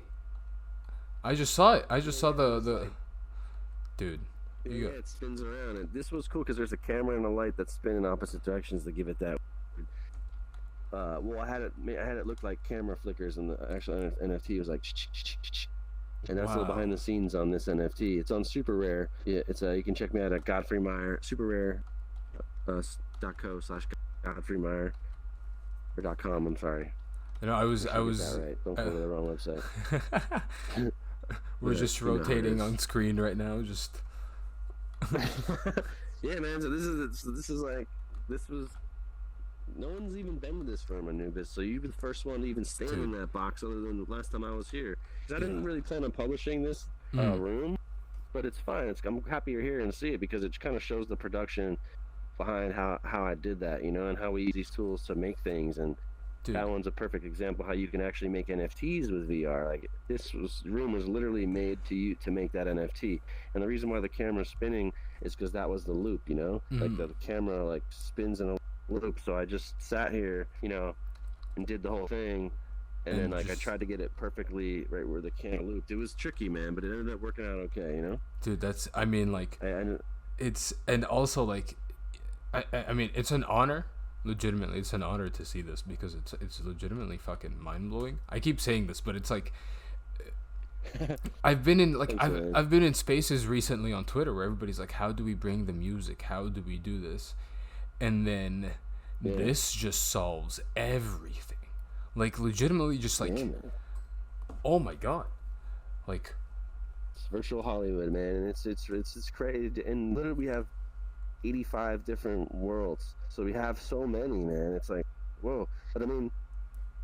S1: I just saw it. I just saw the dude.
S2: Yeah, it spins around, and this was cool because there's a camera and a light that spin in opposite directions to give it that. Well, I had it look like camera flickers, and the actual NFT was like, and that's all behind the scenes on this NFT. It's on Super Rare. Yeah, it's you can check me out at Godfrey Meyer, Super Rare, .co/Godfrey Meyer, or .com. I'm sorry.
S1: You know, I was
S2: right. Don't go to the wrong website.
S1: We're just rotating on screen right now, just.
S2: Yeah, man. So this was. No one's even been to this firm, Anubis. So you've been the first one to even stand in that box, other than the last time I was here. Because I didn't really plan on publishing this room, but it's fine. I'm happy you're here and see it, because it kind of shows the production behind how I did that, you know, and how we use these tools to make things. And that one's a perfect example how you can actually make NFTs with VR. Like, this room was literally made to make that NFT. And the reason why the camera's spinning is because that was the loop, you know, like the camera like spins in a loop. So I just sat here, you know, and did the whole thing, and then like I tried to get it perfectly right where the camera looped. It was tricky, man, but it ended up working out okay, you know.
S1: Dude, that's, I mean, like, it's, and also, like, I mean, it's an honor. Legitimately, it's an honor to see this, because it's legitimately fucking mind-blowing. I keep saying this, but it's like, I've been in, like, I've been in spaces recently on Twitter where everybody's like, how do we bring the music? How do we do this? And then this just solves everything. Like, legitimately, just like, oh my god, like,
S2: it's virtual Hollywood, man, and it's crazy. And literally, we have 85 different worlds, so we have so many, man. It's like, whoa. But I mean,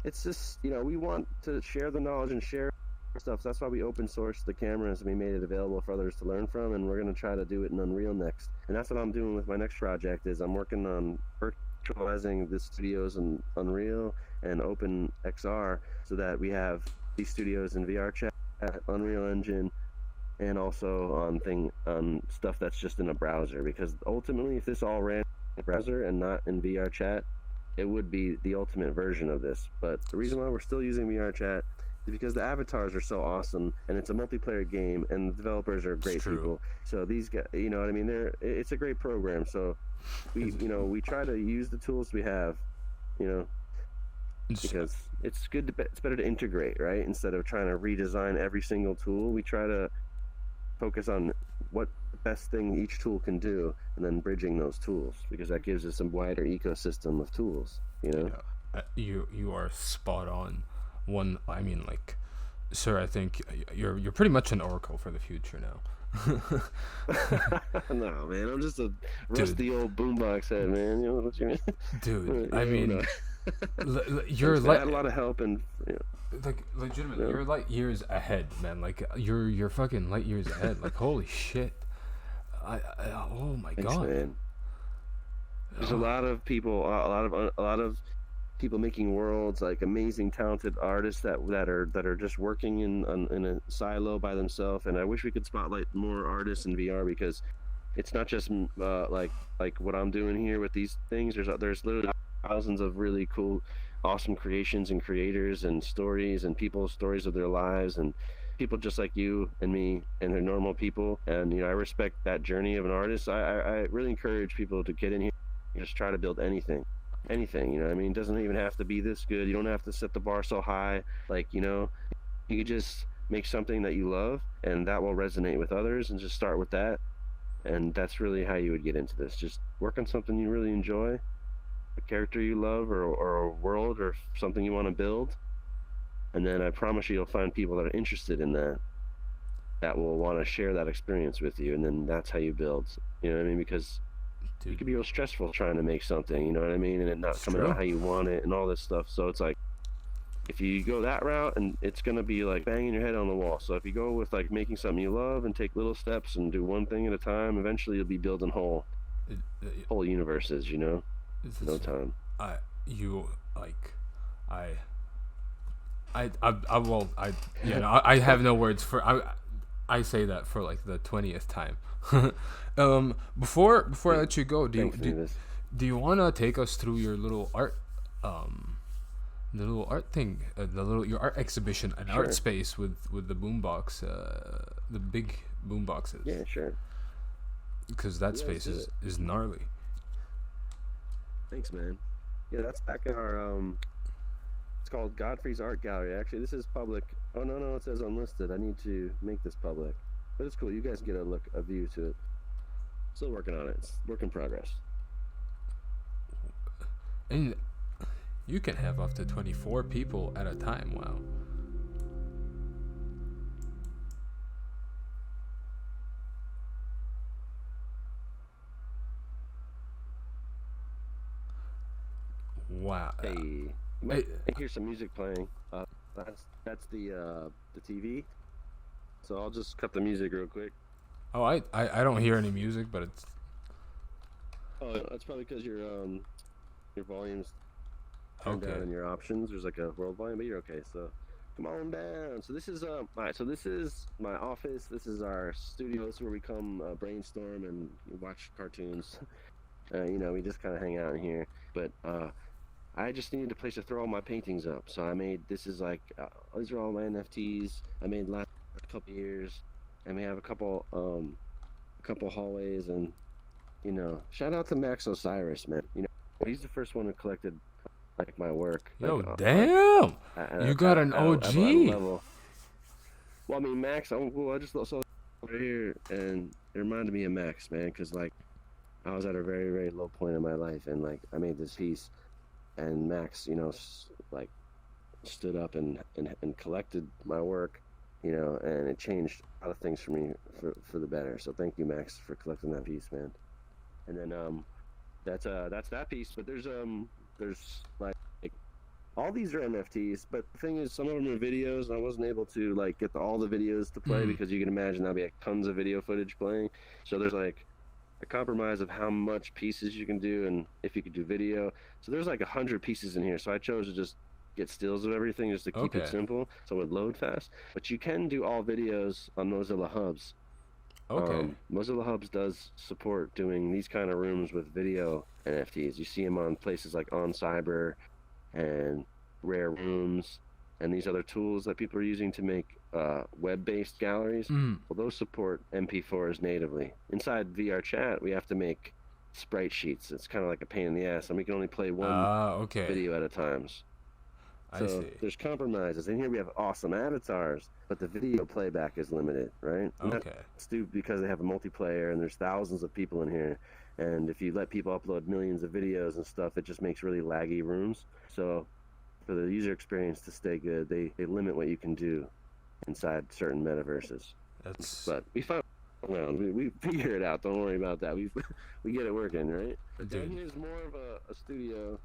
S2: it's just, you know, we want to share the knowledge and share stuff. So that's why we open sourced the cameras, and we made it available for others to learn from, and we're going to try to do it in Unreal next. And that's what I'm doing with my next project. Is I'm working on virtualizing the studios in Unreal and Open XR, so that we have these studios in VR chat, Unreal Engine, and also on stuff that's just in a browser. Because ultimately, if this all ran in a browser and not in VR chat, it would be the ultimate version of this. But the reason why we're still using VR chat is because the avatars are so awesome, and it's a multiplayer game, and the developers are great people. So these guys, you know what I mean? It's a great program. So we try to use the tools we have, you know, because it's better to integrate, right? Instead of trying to redesign every single tool, we try to focus on what the best thing each tool can do, and then bridging those tools, because that gives us a wider ecosystem of tools, you know.
S1: You are spot on. I mean, like, sir, I think you're pretty much an oracle for the future now.
S2: No, man, I'm just a rusty old boombox head, man. You know what you mean?
S1: Dude, I mean,
S2: you're like, had a lot of help, and you know,
S1: like, legitimately, you're light years ahead, man. Like, you're fucking light years ahead. Like, holy shit. Oh my god.
S2: Man. There's a lot of people, a lot of people making worlds, like amazing, talented artists that are just working in a silo by themselves. And I wish we could spotlight more artists in VR, because it's not just like what I'm doing here with these things. There's literally thousands of really cool, awesome creations and creators and stories, and people's stories of their lives, and people just like you and me, and they're normal people. And you know, I respect that journey of an artist. I really encourage people to get in here and just try to build anything, you know what I mean? It doesn't even have to be this good. You don't have to set the bar so high. Like, you know, you could just make something that you love, and that will resonate with others, and just start with that. And that's really how you would get into this. Just work on something you really enjoy, a character you love, or a world, or something you want to build. And then I promise you'll find people that are interested in that will want to share that experience with you. And then that's how you build, you know what I mean? Because it can be real stressful trying to make something, you know what I mean, and it not coming out how you want it and all this stuff. So it's like, if you go that route, and it's gonna be like banging your head on the wall. So if you go with like making something you love and take little steps and do one thing at a time, eventually you'll be building whole universes, you know, no time.
S1: I have no words for I say that for like the 20th time. Before I let you go, do you want to take us through your little art the little art thing, your art exhibition and art space with the boombox, the big boomboxes?
S2: Yeah, sure.
S1: Because that space is gnarly.
S2: Thanks, man. Yeah, that's back in our it's called Godfrey's Art Gallery. Actually, this is public. Oh no, it says unlisted. I need to make this public, but it's cool. You guys get a view to it. Still working on it. It's work in progress.
S1: And you can have up to 24 people at a time. Wow. Wow.
S2: Hey, you might hear some music playing. That's the TV. So I'll just cut the music real quick.
S1: Oh, I don't hear any music, but it's.
S2: Oh, that's probably because your volume's turned down in your options. There's like a world volume, but you're okay. So come on down. So this is all right. So this is my office. This is our studio. This is where we come brainstorm and watch cartoons. You know, we just kind of hang out in here. But I just needed a place to throw all my paintings up. So I made, this is like, these are all my NFTs I made last couple years. And we have a couple hallways, and, you know, shout out to Max Osiris, man. You know, he's the first one who collected like my work.
S1: Yo,
S2: like,
S1: damn! You got an OG.
S2: Well, I mean, Max, I just saw right here, and it reminded me of Max, man, because like I was at a very, very low point in my life, and like I made this piece, and Max, you know, like stood up and collected my work, you know, and it changed a lot of things for me for the better. So thank you, Max, for collecting that piece, man. And then that's that piece. But there's like all these are NFTs, but the thing is, some of them are videos, and I wasn't able to like get all the videos to play because you can imagine there'll be like tons of video footage playing. So there's like a compromise of how much pieces you can do and if you could do video. So there's like 100 pieces in here. So I chose to just get stills of everything just to keep it simple, so it would load fast. But you can do all videos on Mozilla Hubs. Mozilla Hubs does support doing these kind of rooms with video NFTs. You see them on places like On Cyber and Rare Rooms and these other tools that people are using to make web-based galleries. Well, those support MP4s natively. Inside VR Chat, we have to make sprite sheets. It's kind of like a pain in the ass, and we can only play one video at a time. So there's compromises. And here we have awesome avatars, but the video playback is limited, right? And that's due because they have a multiplayer and there's thousands of people in here. And if you let people upload millions of videos and stuff, it just makes really laggy rooms. So for the user experience to stay good, they limit what you can do inside certain metaverses. But we found we figure it out. Don't worry about that. We get it working, right? But down here's more of a studio.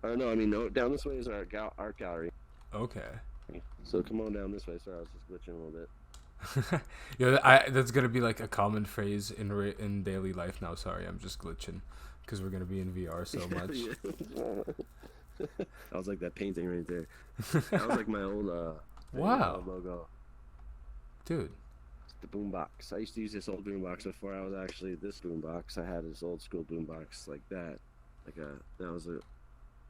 S2: Down this way is our art gallery. Okay. So come on down this way. Sorry, I was just glitching a little bit.
S1: Yeah, that's gonna be like a common phrase in daily life now. Sorry, I'm just glitching because we're gonna be in VR so much.
S2: I was like that painting right there. That was like my old logo.
S1: Dude.
S2: The boombox. I used to use this old boombox before I was actually this boombox. I had this old school boombox like that.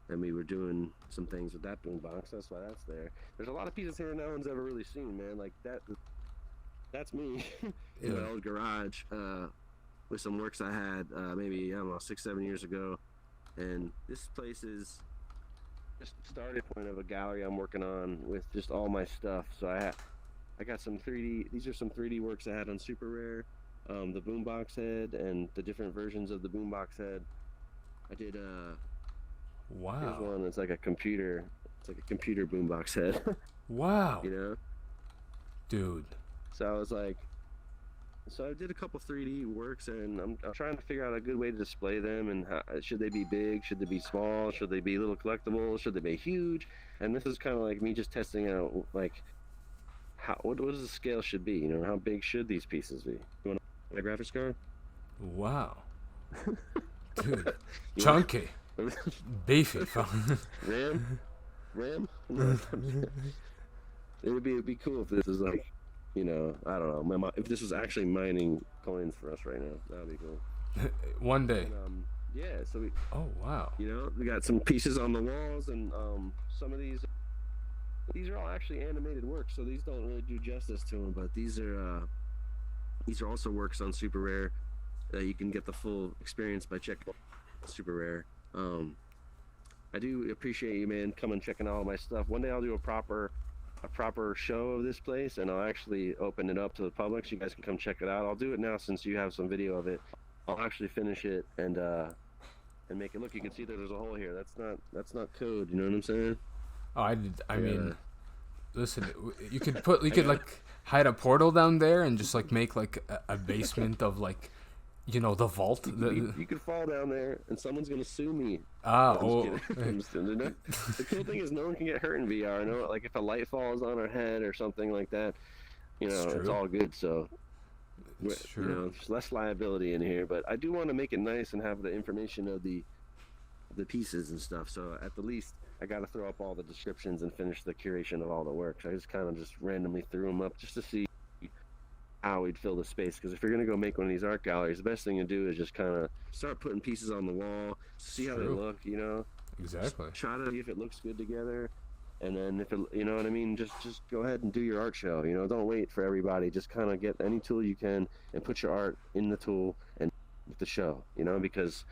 S2: And we were doing some things with that boombox. That's why that's there. There's a lot of pieces here no one's ever really seen, man. Like that's me in my old garage with some works I had maybe, I don't know, 6-7 years ago. And this place is just the starting point of a gallery I'm working on with just all my stuff. So I got some 3D, these are some 3D works I had on Super Rare, the boombox head and the different versions of the boombox head. I did here's one that's like a computer. It's like a computer boombox head.
S1: Wow.
S2: You know?
S1: Dude.
S2: So I was like, So I did a couple 3D works, and I'm trying to figure out a good way to display them. And how, should they be big? Should they be small? Should they be little collectibles? Should they be huge? And this is kind of like me just testing out, like, how what does the scale should be? You know, how big should these pieces be? You want my graphics card?
S1: Wow. Dude,
S2: You
S1: chunky,
S2: want-
S1: beefy.
S2: RAM? RAM? It'd be cool if this was like, you know, I don't know, if this was actually mining coins for us right now. That'd be cool.
S1: One day.
S2: And, yeah, so
S1: Oh wow.
S2: you know, we got some pieces on the walls, and some of these are all actually animated works, so these don't really do justice to them. But these are also works on Super Rare. You can get the full experience by checking out Super Rare. I do appreciate you, man, coming checking out all my stuff. One day I'll do a proper show of this place, and I'll actually open it up to the public so you guys can come check it out. I'll do it now since you have some video of it. I'll actually finish it and make it look. You can see there's a hole here. That's not code. You know what I'm saying?
S1: Oh, I mean, listen, you could like hide a portal down there and just like make like a basement of like, you know, the vault.
S2: You could fall down there and someone's gonna sue me.
S1: Ah,
S2: I'm just
S1: oh,
S2: kidding. I'm just kidding. The cool thing is no one can get hurt in VR. No, like if a light falls on our head or something like that, you know, it's all good. So,
S1: it's true.
S2: you know, there's less liability in here. But I do want to make it nice and have the information of the pieces and stuff. So at the least, I got to throw up all the descriptions and finish the curation of all the works. I just kind of just randomly threw them up just to see how we'd fill the space. Because if you're gonna go make one of these art galleries, the best thing to do is just kind of start putting pieces on the wall, see how they look. You know,
S1: Exactly.
S2: just try to see if it looks good together, and then if it, you know what I mean, just go ahead and do your art show. You know, don't wait for everybody. Just kind of get any tool you can and put your art in the tool and the show. You know, because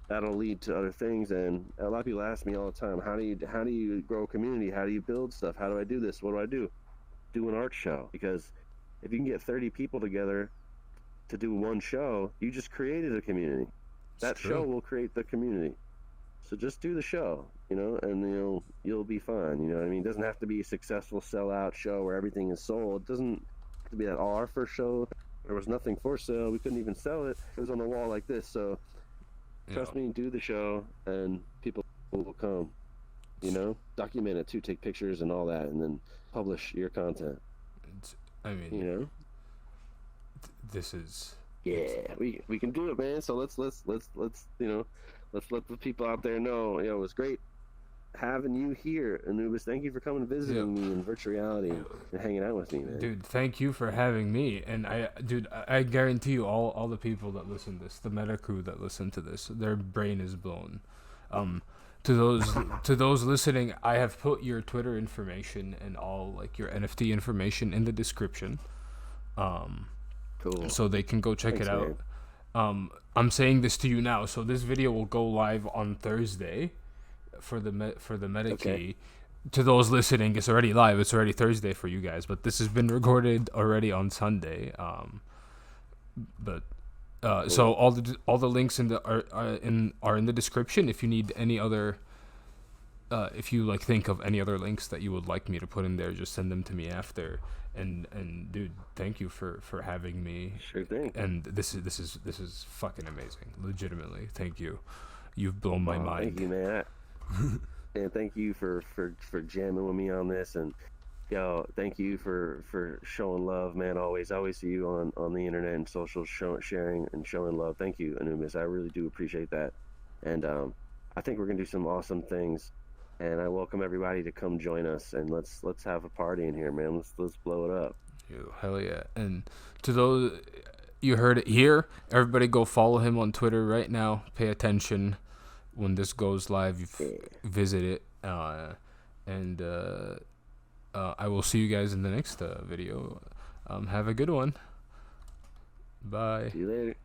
S2: that'll lead to other things. And a lot of people ask me all the time, how do you grow a community? How do you build stuff? How do I do this? What do I do? Do an art show. Because if you can get 30 people together to do one show, you just created a community. That show will create the community. So just do the show, you know, and you'll be fine. You know what I mean? It doesn't have to be a successful sellout show where everything is sold. It doesn't have to be that. Our first show, there was nothing for sale. We couldn't even sell it. It was on the wall like this. So trust me, do the show, and people will come. You know, document it too, take pictures and all that, and then publish your content.
S1: I mean,
S2: you know,
S1: this is
S2: we can do it, man. So let's you know, let's let the people out there know. You know, it was great having you here, Anubis. Thank you for coming and visiting me in virtual reality and hanging out with me, man.
S1: Dude, thank you for having me. And I guarantee you, all the people that listen to this, the meta crew that listen to this, their brain is blown. To those listening, I have put your Twitter information and all like your NFT information in the description.
S2: Cool.
S1: So they can go check it out. I'm saying this to you now. So this video will go live on Thursday for the Metakey.
S2: Okay.
S1: To those listening, it's already live. It's already Thursday for you guys, but this has been recorded already on Sunday. So all the links are in the description. If you need any other, if you like think of any other links that you would like me to put in there, just send them to me after. And dude, thank you for having me.
S2: Sure thing.
S1: And this is fucking amazing. Legitimately, thank you. You've blown my mind.
S2: Thank you, man. And thank you for jamming with me on this. And yo, thank you for showing love, man. Always see you on the internet and social, sharing and showing love. Thank you, Anubis. I really do appreciate that. And I think we're gonna do some awesome things. And I welcome everybody to come join us, and let's have a party in here, man. Let's blow it up.
S1: Hell yeah! And to those, you heard it here. Everybody, go follow him on Twitter right now. Pay attention when this goes live. Visit it, and I will see you guys in the next video. Have a good one. Bye.
S2: See you later.